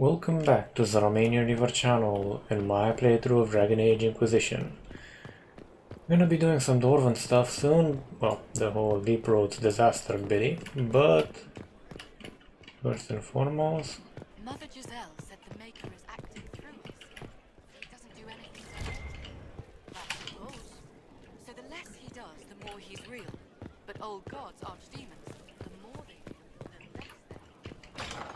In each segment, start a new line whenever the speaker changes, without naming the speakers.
Welcome back to the Romanian Reaver channel and my playthrough of Dragon Age Inquisition. I'm gonna be doing some Dwarven stuff soon, well, the whole Deep Roads disaster bitty, but first and foremost...
Mother Giselle said the Maker is acting through us. He doesn't do anything to hurt it. That's the rules. So the less he does, the more he's real. But old gods, archdemons, the more they do, the less they are.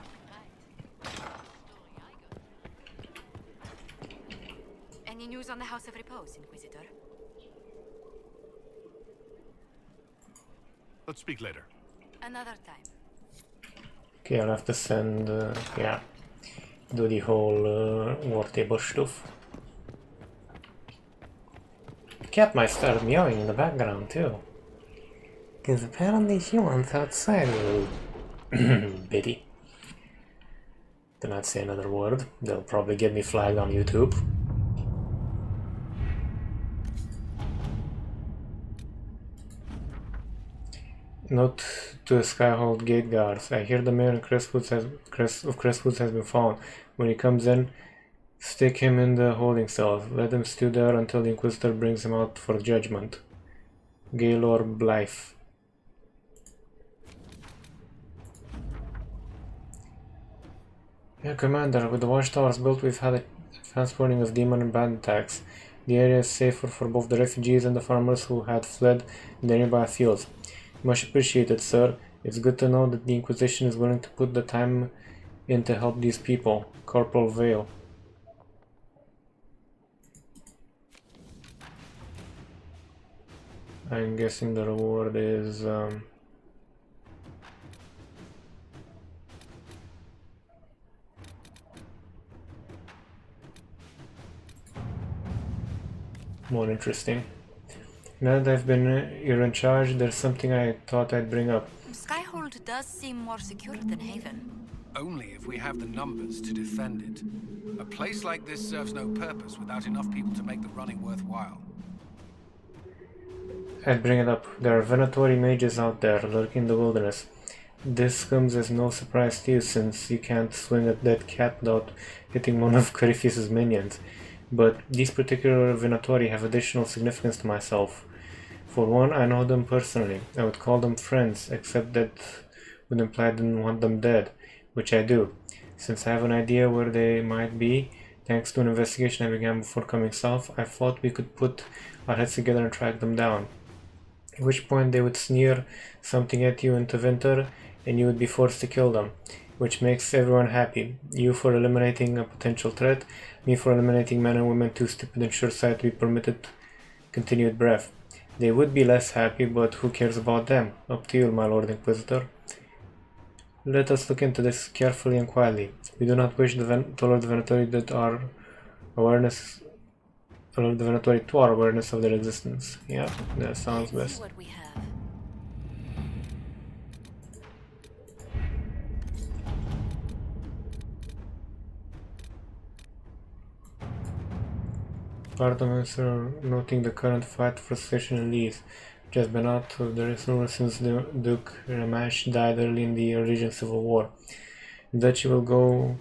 Any news on the House of Repose, Inquisitor?
Let's speak later.
Another time.
Okay, I'll have to send, do the whole war table stuff. The cat might start meowing in the background too. Because apparently she wants outside, little bitty. Do not say another word, they'll probably get me flagged on YouTube. Note to the Skyhold gate guards. I hear the mayor of Crestwoods has been found. When he comes in, stick him in the holding cells. Let him stew there until the Inquisitor brings him out for judgment. Gaylor Blythe. Yeah, Commander, with the watchtowers built, we've had a advanced warning of demon and bandit attacks. The area is safer for both the refugees and the farmers who had fled in the nearby fields. Much appreciated, sir. It's good to know that the Inquisition is willing to put the time in to help these people. Corporal Vale. I'm guessing the reward is... more interesting. Now that I've been you're in charge, there's something I thought I'd bring up.
Skyhold does seem more secure than Haven.
Only if we have the numbers to defend it. A place like this serves no purpose without enough people to make the running worthwhile.
I'd bring it up. There are Venatori mages out there lurking in the wilderness. This comes as no surprise to you, since you can't swing a dead cat without hitting one of Corypheus's minions. But these particular Venatori have additional significance to myself. For one, I know them personally. I would call them friends, except that would imply I didn't want them dead, which I do. Since I have an idea where they might be, thanks to an investigation I began before coming south, I thought we could put our heads together and track them down. At which point they would sneer something at you into winter, and you would be forced to kill them, which makes everyone happy. You for eliminating a potential threat, me for eliminating men and women too stupid and sure-sighted to be permitted continued breath. They would be less happy, but who cares about them? Up to you, my Lord Inquisitor. Let us look into this carefully and quietly. We do not wish to alert the Venatori that our awareness, alert the Venatori to our awareness of their existence. Yeah, that sounds best.
What we have.
Parliaments are noting the current fight for succession in Lees, which has been out of the rumor since the Duke Ramash died early in the Legion Civil War. The duchy will go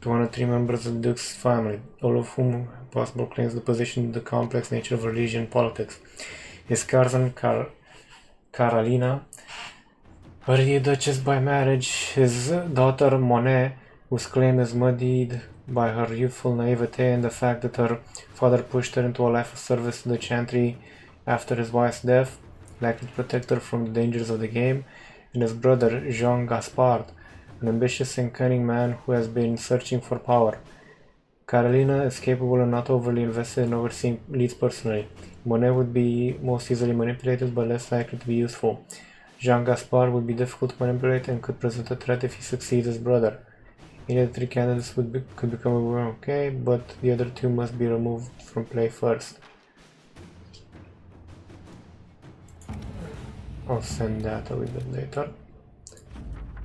to one of 3 members of the Duke's family, all of whom possible claims the position of the complex nature of religion and politics. His cousin Carolina, already a duchess by marriage, his daughter Monet, whose claim is muddied by her youthful naivete and the fact that her father pushed her into a life of service to the Chantry after his wife's death, likely to protect her from the dangers of the game, and his brother Jean Gaspard, an ambitious and cunning man who has been searching for power. Carolina is capable and not overly invested in overseeing leads personally. Monet would be most easily manipulated but less likely to be useful. Jean Gaspard would be difficult to manipulate and could present a threat if he succeeds as brother. Any of the 3 candidates could become okay, but the other 2 must be removed from play first. I'll send that a little bit later.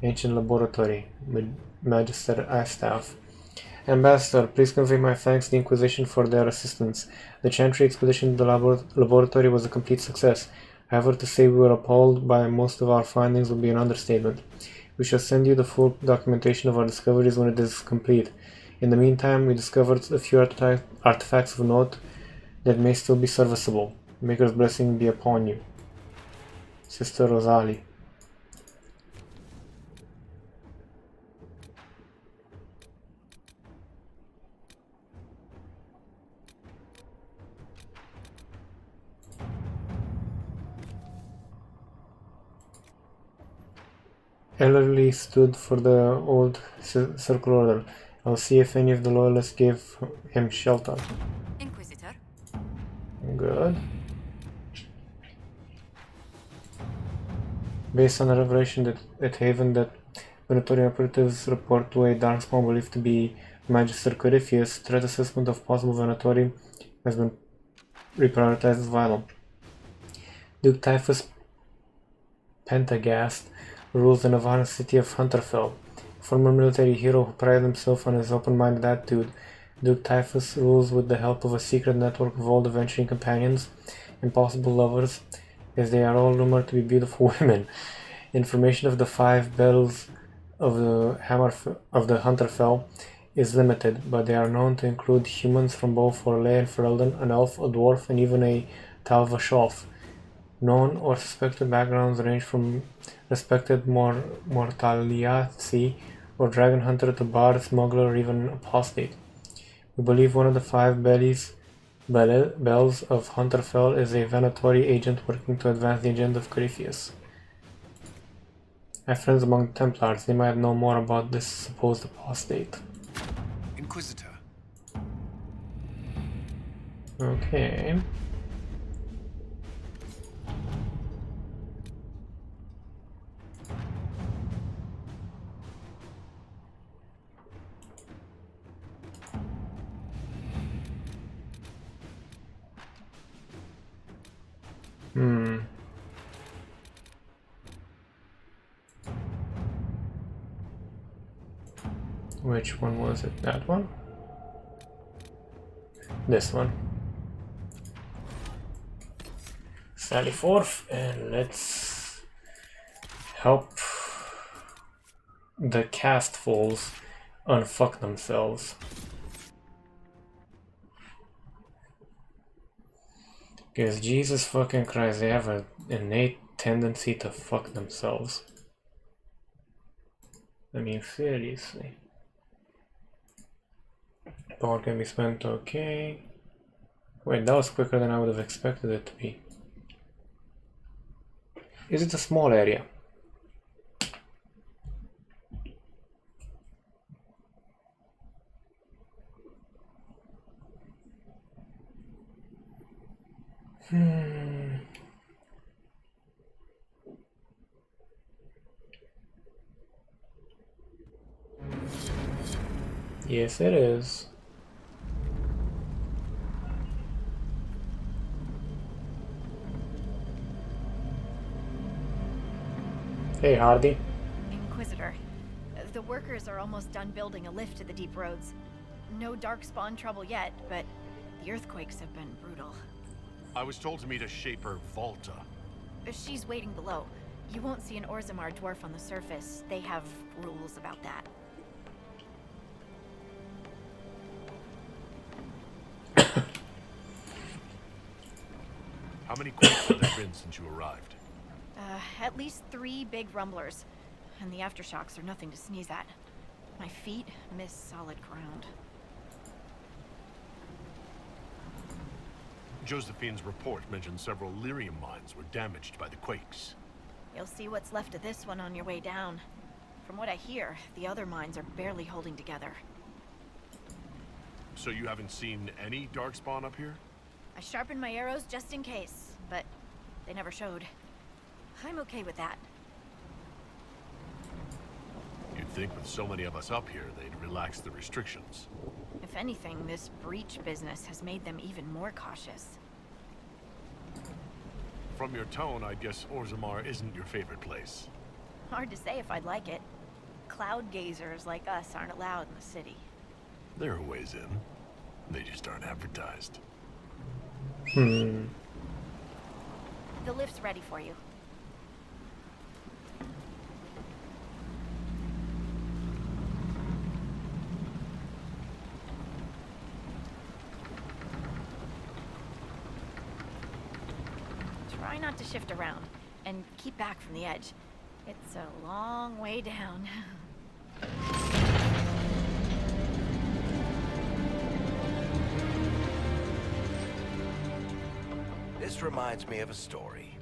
Ancient Laboratory, Magister Astaff. Ambassador, please convey my thanks to the Inquisition for their assistance. The Chantry expedition to the laboratory was a complete success. However, to say we were appalled by most of our findings would be an understatement. We shall send you the full documentation of our discoveries when it is complete. In the meantime, we discovered a few artifacts of note that may still be serviceable. Maker's blessing be upon you. Sister Rosalie. Ellerly stood for the old Circle Order. I'll see if any of the loyalists gave him shelter.
Inquisitor.
Good. Based on a revelation at Haven that Venatorian operatives report to a darkspawn believed to be Magister Corypheus, threat assessment of possible Venatori has been reprioritized as vital. Duke Typhus Pentagast rules the Navarran city of Hunterfell. A former military hero who prided himself on his open-minded attitude, Duke Typhus rules with the help of a secret network of old adventuring companions and possible lovers, as they are all rumored to be beautiful women. Information of the 5 battles of the Hunterfell is limited, but they are known to include humans from both Orlais and Ferelden, an elf, a dwarf, and even a Talvashoth. Known or suspected backgrounds range from respected mortaliaci or dragon hunter to bard, smuggler, or even apostate. We believe one of the 5 bells of Hunterfell is a Venatori agent working to advance the agenda of Corypheus. I have friends among the Templars. They might know more about this supposed apostate.
Inquisitor.
Okay. Which one was it? That one? This one. Sally forth and let's help the castfuls unfuck themselves. Because Jesus fucking Christ, they have an innate tendency to fuck themselves. I mean, seriously. Power can be spent, okay. Wait, that was quicker than I would have expected it to be. Is it a small area? Yes, it is. Hey, Hardy.
Inquisitor. The workers are almost done building a lift to the deep roads. No darkspawn trouble yet, but the earthquakes have been brutal.
I was told to meet a Shaper Volta.
She's waiting below. You won't see an Orzammar dwarf on the surface. They have rules about that.
How many quakes have there been since you arrived?
At least 3 big rumblers. And the aftershocks are nothing to sneeze at. My feet miss solid ground.
Josephine's report mentioned several lyrium mines were damaged by the quakes.
You'll see what's left of this one on your way down. From what I hear, the other mines are barely holding together.
So you haven't seen any darkspawn up here?
I sharpened my arrows just in case, but they never showed. I'm okay with that.
You'd think with so many of us up here, they'd relax the restrictions.
If anything, this breach business has made them even more cautious.
From your tone, I'd guess Orzammar isn't your favorite place.
Hard to say if I'd like it. Cloud gazers like us aren't allowed in the city.
There are ways in. They just aren't advertised.
The lift's ready for you. try not to shift around, and keep back from the edge. It's a long way down.
This reminds me of a story.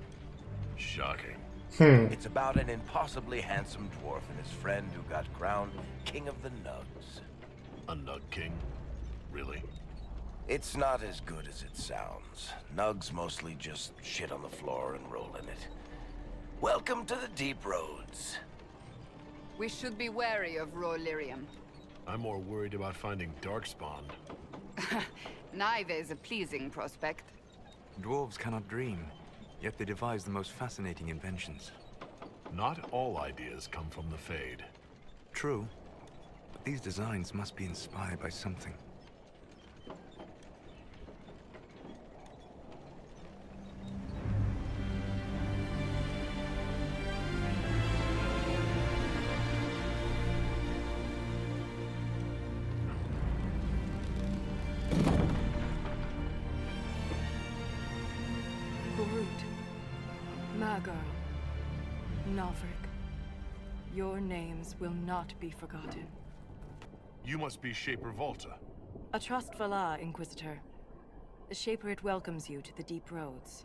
Shocking.
It's about an impossibly handsome dwarf and his friend who got crowned King of the Nugs.
A Nug King? Really?
It's not as good as it sounds. Nugs mostly just shit on the floor and roll in it. Welcome to the Deep Roads.
We should be wary of raw lyrium.
I'm more worried about finding Darkspawn.
Neither is a pleasing prospect.
Dwarves cannot dream, yet they devise the most fascinating inventions.
Not all ideas come from the Fade.
True, but these designs must be inspired by something.
Your names will not be forgotten.
You must be Shaper Volta.
A trustful Inquisitor. The Shaper it welcomes you to the Deep Roads.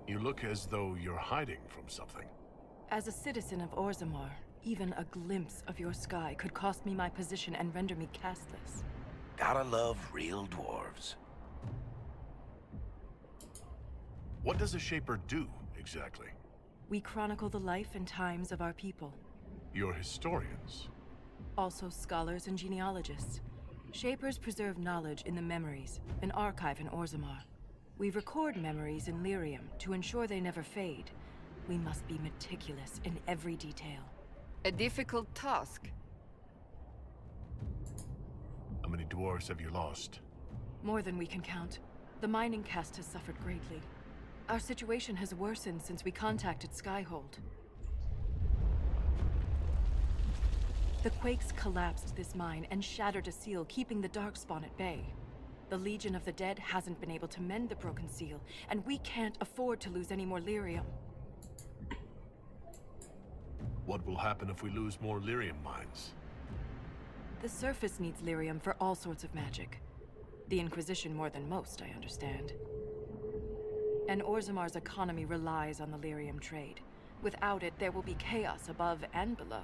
You look as though you're hiding from something.
As a citizen of Orzammar, even a glimpse of your sky could cost me my position and render me castless.
Gotta love real dwarves.
What does a Shaper do, exactly?
We chronicle the life and times of our people.
You're historians.
Also scholars and genealogists. Shapers preserve knowledge in the memories, an archive in Orzammar. We record memories in lyrium to ensure they never fade. We must be meticulous in every detail.
A difficult task.
How many dwarves have you lost?
More than we can count. The mining caste has suffered greatly. Our situation has worsened since we contacted Skyhold. The quakes collapsed this mine and shattered a seal, keeping the Darkspawn at bay. The Legion of the Dead hasn't been able to mend the broken seal, and we can't afford to lose any more lyrium.
What will happen if we lose more lyrium mines?
The surface needs lyrium for all sorts of magic. The Inquisition more than most, I understand. And Orzammar's economy relies on the lyrium trade. Without it, there will be chaos above and below.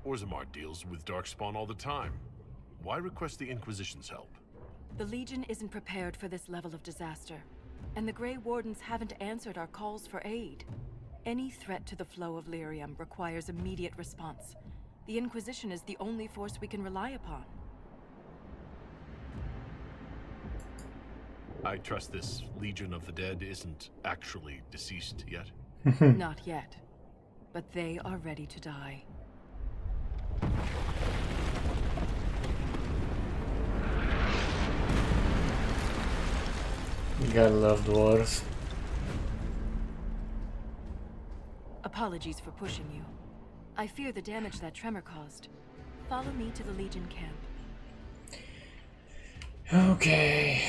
Orzammar deals with Darkspawn all the time. Why request the Inquisition's help?
The Legion isn't prepared for this level of disaster, and the Grey Wardens haven't answered our calls for aid. Any threat to the flow of lyrium requires immediate response. The Inquisition is the only force we can rely upon.
I trust this Legion of the Dead isn't actually deceased yet?
Not yet. But they are ready to die.
You gotta love dwarves.
Apologies for pushing you. I fear the damage that tremor caused. Follow me to the Legion camp.
Okay.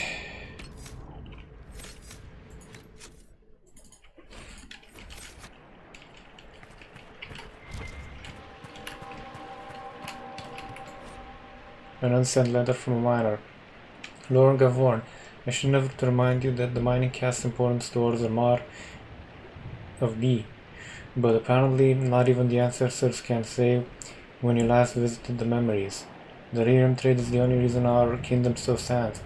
An unsent letter from a miner. Lord Gavorn, I should never to remind you that the mining casts importance to Orzammar of B, but apparently not even the ancestors can say when you last visited the memories. The lyrium trade is the only reason our kingdom still stands.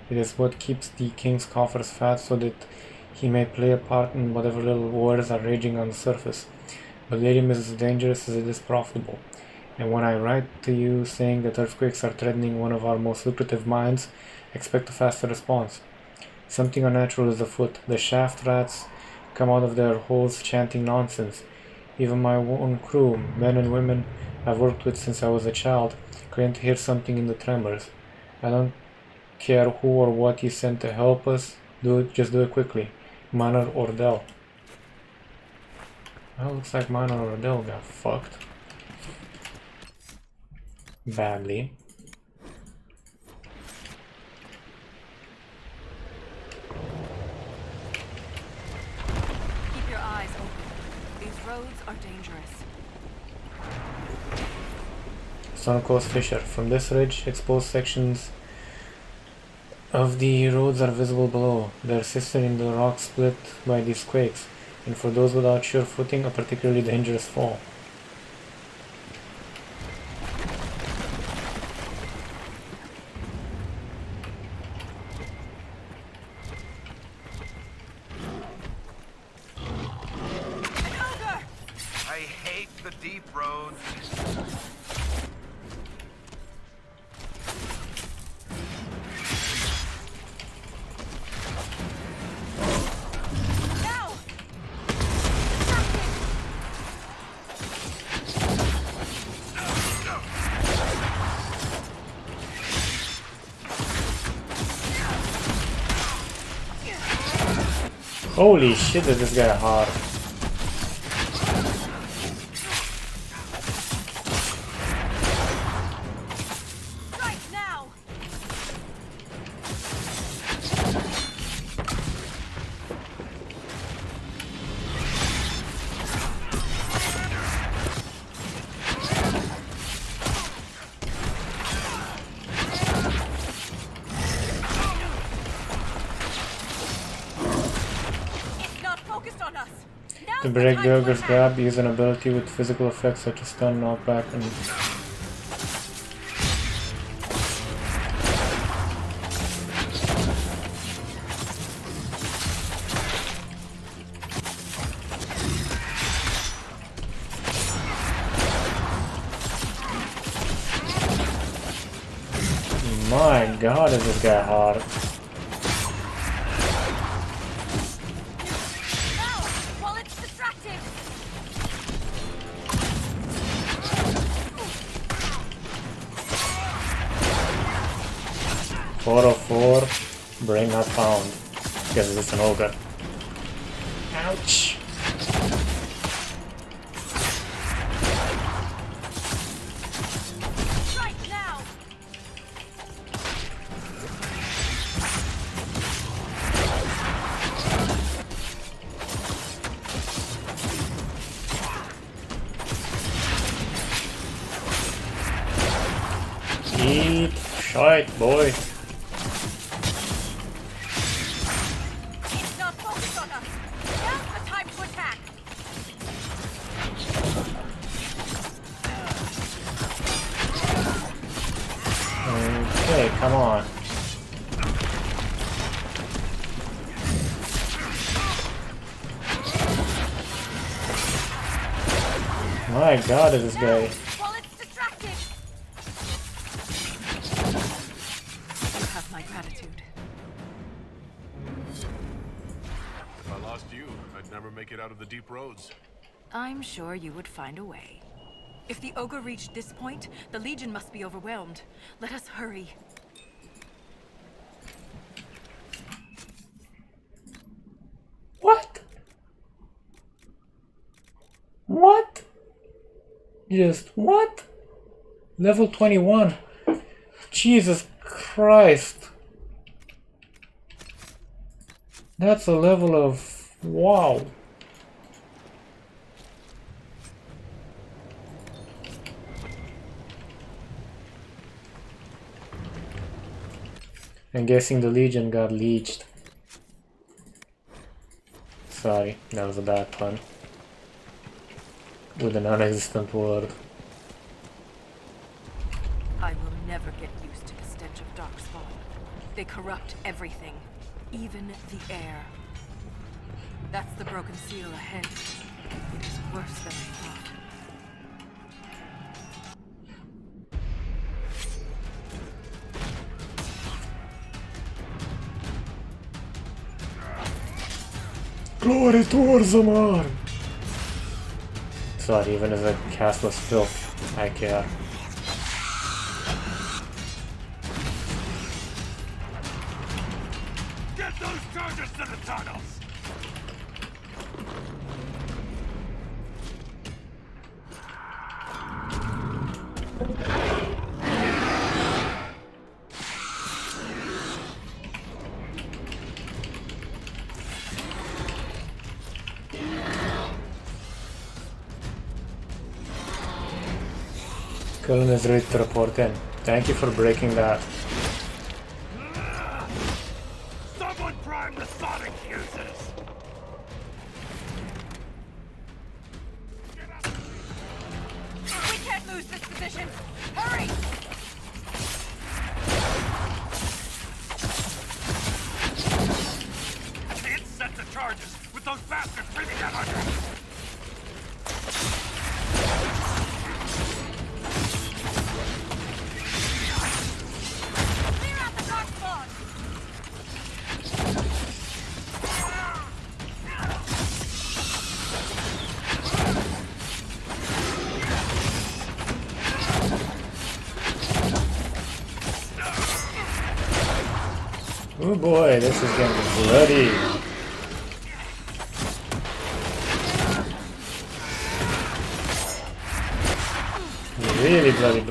It is what keeps the king's coffers fat so that he may play a part in whatever little wars are raging on the surface. But lyrium is as dangerous as it is profitable. And when I write to you saying that earthquakes are threatening one of our most lucrative mines, expect a faster response. Something unnatural is afoot. The shaft rats come out of their holes chanting nonsense. Even my own crew, men and women I've worked with since I was a child, claim to hear something in the tremors. I don't care who or what you sent to help us, just do it quickly. Manor Ordell. Well, looks like Manor Ordell got fucked. Badly.
roads are dangerous.
Stone Coast Fissure. From this ridge, exposed sections of the roads are visible below. They are assisted in the rock split by these quakes, and for those without sure footing, a particularly dangerous fall.
I hate the deep roads.
Holy shit, is this guy hard.
Right now! It's not focused on us. Now's
To
the
break
time
the
to
ogre's
attack.
grab, use an ability with physical effects such as stun, knockback, and... My god, is this guy hard.
Now, while it's distracting.
404, brain not found. Because it's an ogre. Ouch!
Right now.
Eat shite, boy.
It's not focused on us. Now's the time to attack.
Okay, come on. My god, is this guy.
While it's distracted.
You have my gratitude.
If I lost you, I'd never make it out of the deep roads.
I'm sure you would find a way. If the ogre reached this point, the Legion must be overwhelmed. Let us hurry.
What? What? Just what? Level 21. Jesus Christ. That's a level of wow. I'm guessing the Legion got leeched. Sorry, that was a bad pun. With a non-existent word.
I will never get used to the stench of Darkspawn. They corrupt everything, even the air. That's the broken seal ahead. It is worse than I thought.
Glory to Orzammar! Sorry, even as a castless filth, I care.
Get those charges to the tunnels!
Cullen is ready to report in. Thank you for breaking that.
Someone prime the sonic fuses!
We can't lose this position! Hurry!
Can't set the charges with those bastards breathing down our necks!
Clear out the dark spawn!
Oh boy, this is getting bloody. Really bloody.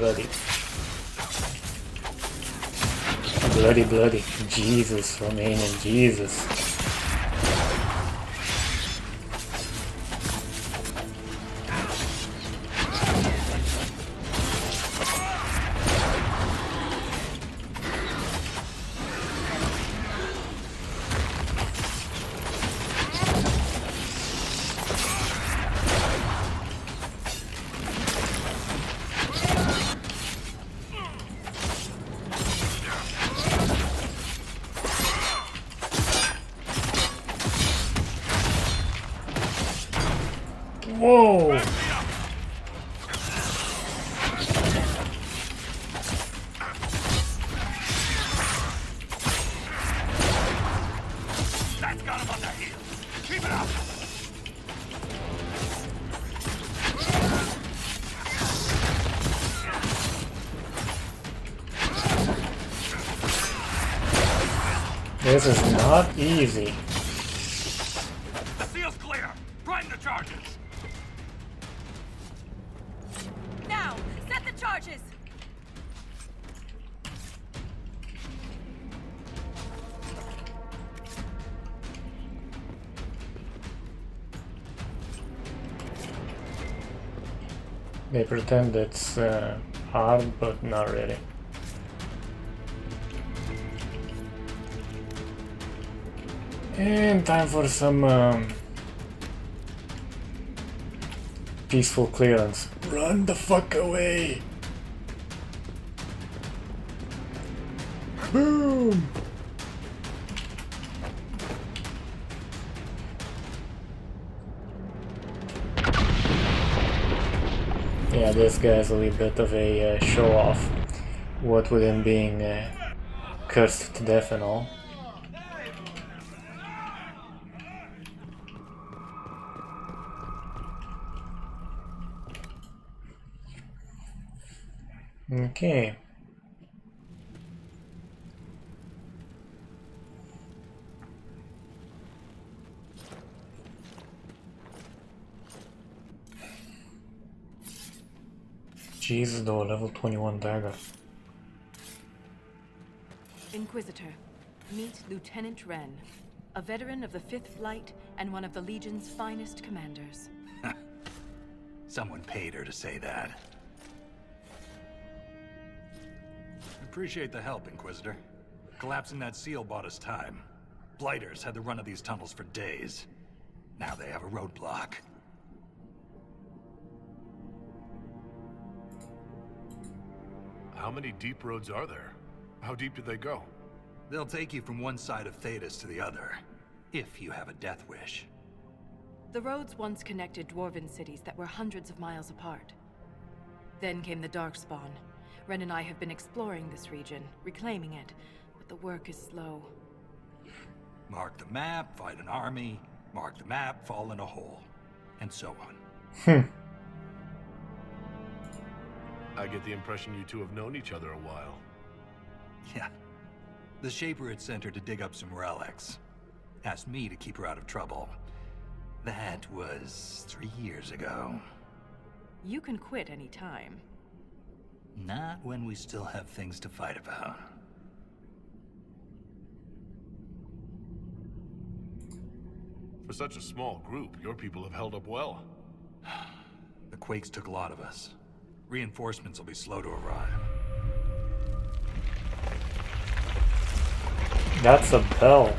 Bloody. Jesus, Romanian, Jesus. Whoa!
That's got him on their heels! Keep it up!
This is not easy.
The seal's clear! Prime the charges!
Now! Set the charges!
They pretend it's hard, but not really. And time for some peaceful clearance. Run the fuck away! Boom! Yeah, this guy's a little bit of a show-off. What with him being cursed to death and all. Okay. Jesus, though, level 21 dagger.
Inquisitor, meet Lieutenant Wren, a veteran of the 5th Flight and one of the Legion's finest commanders.
Someone paid her to say that.
Appreciate the help, Inquisitor. Collapsing that seal bought us time. Blighters had the run of these tunnels for days. Now they have a roadblock. How many deep roads are there? How deep do they go?
They'll take you from one side of Thetis to the other, if you have a death wish.
The roads once connected dwarven cities that were hundreds of miles apart. Then came the Darkspawn. Ren and I have been exploring this region, reclaiming it, but the work is slow.
Mark the map, fight an army. Mark the map, fall in a hole. And so on.
I get the impression you two have known each other a while.
Yeah. The Shaper had sent her to dig up some relics. Asked me to keep her out of trouble. That was 3 years ago.
You can quit any time.
Not when we still have things to fight about.
For such a small group, your people have held up well.
The Quakes took a lot of us.
Reinforcements will be slow to arrive.
That's a bell.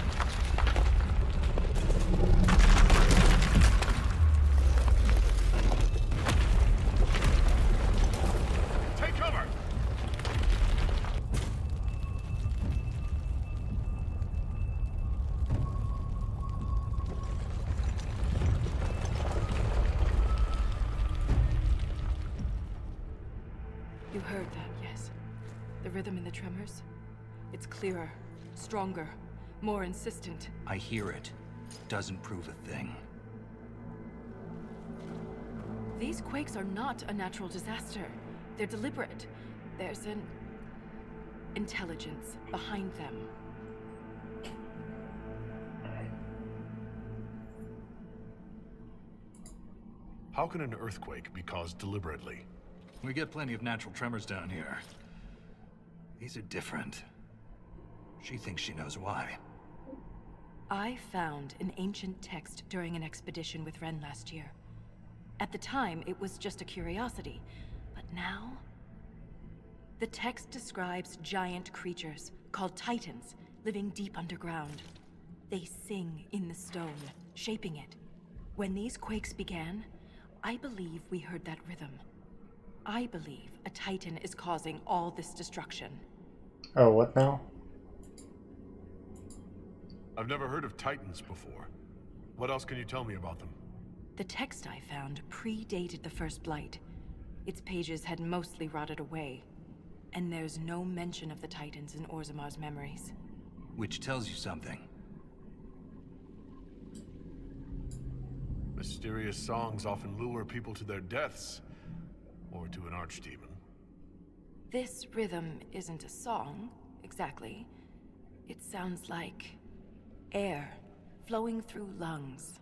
Take cover!
You heard that, yes? The rhythm in the tremors? It's clearer, stronger, more insistent.
I hear it. Doesn't prove a thing.
These quakes are not a natural disaster. They're deliberate. There's an intelligence behind them.
How can an earthquake be caused deliberately?
We get plenty of natural tremors down here. These are different. She thinks she knows why.
I found an ancient text during an expedition with Ren last year. At the time, it was just a curiosity, but now... The text describes giant creatures, called Titans, living deep underground. They sing in the stone, shaping it. When these quakes began, I believe we heard that rhythm. I believe a Titan is causing all this destruction.
Oh, what now?
I've never heard of Titans before. What else can you tell me about them?
The text I found predated the First Blight. Its pages had mostly rotted away. And there's no mention of the Titans in Orzamar's memories.
Which tells you something.
Mysterious songs often lure people to their deaths. Or to an archdemon.
This rhythm isn't a song, exactly. It sounds like... air, flowing through lungs.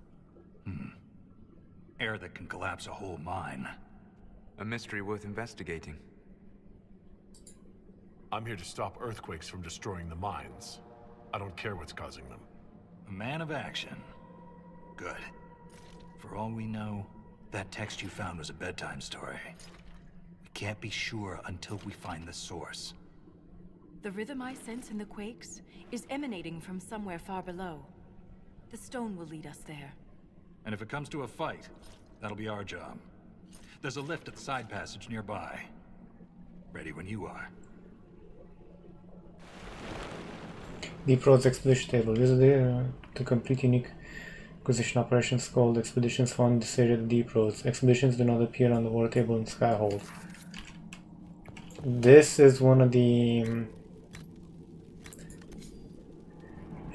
Air that can collapse a whole mine.
A mystery worth investigating.
I'm here to stop earthquakes from destroying the mines. I don't care what's causing them.
A man of action. Good. For all we know, that text you found was a bedtime story. We can't be sure until we find the source.
The rhythm I sense in the quakes is emanating from somewhere far below. The stone will lead us there.
And if it comes to a fight, that'll be our job. There's a lift at the side passage nearby. Ready when you are.
Deep Roads Expedition Table. Visit the complete unique Inquisition operations called Expeditions found in this area of the Deep Roads. Expeditions do not appear on the war table in Skyhold. This is one of the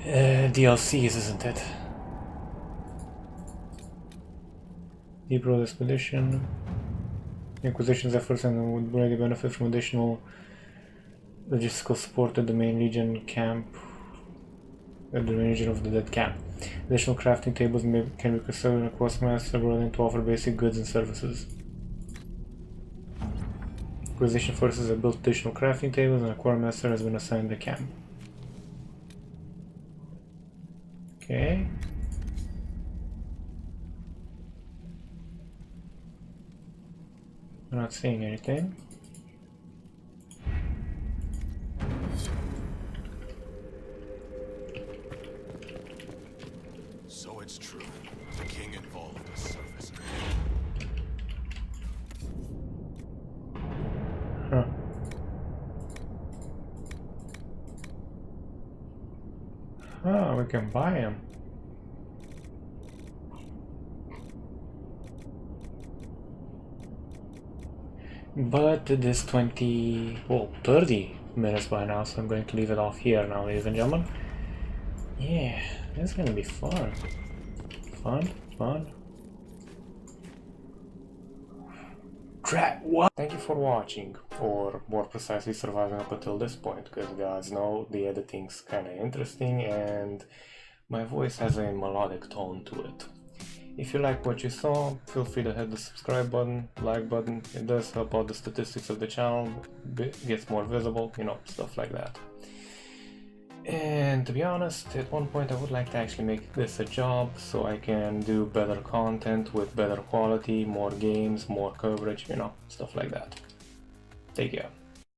DLCs, isn't it? Deep Road Expedition. Inquisition's efforts and would really benefit from additional logistical support at the main region camp. At the main region of the dead camp. Additional crafting tables can be constructed in a Quartermaster willing to offer basic goods and services. Inquisition forces have built additional crafting tables and a Quartermaster has been assigned the camp. Okay. I'm not seeing anything.
So it's true. The king involved a surface.
Huh. Ah, we can buy him. But it is 30 minutes by now, so I'm going to leave it off here now, ladies and gentlemen. Yeah, this is gonna be fun. Fun. What? Thank you for watching, or more precisely surviving up until this point, because guys know the editing's kinda interesting and my voice has a melodic tone to it. If you like what you saw, feel free to hit the subscribe button, like button. It does help out the statistics of the channel, gets more visible, you know, stuff like that. And to be honest, at one point I would like to actually make this a job so I can do better content with better quality, more games, more coverage, you know, stuff like that. Take care.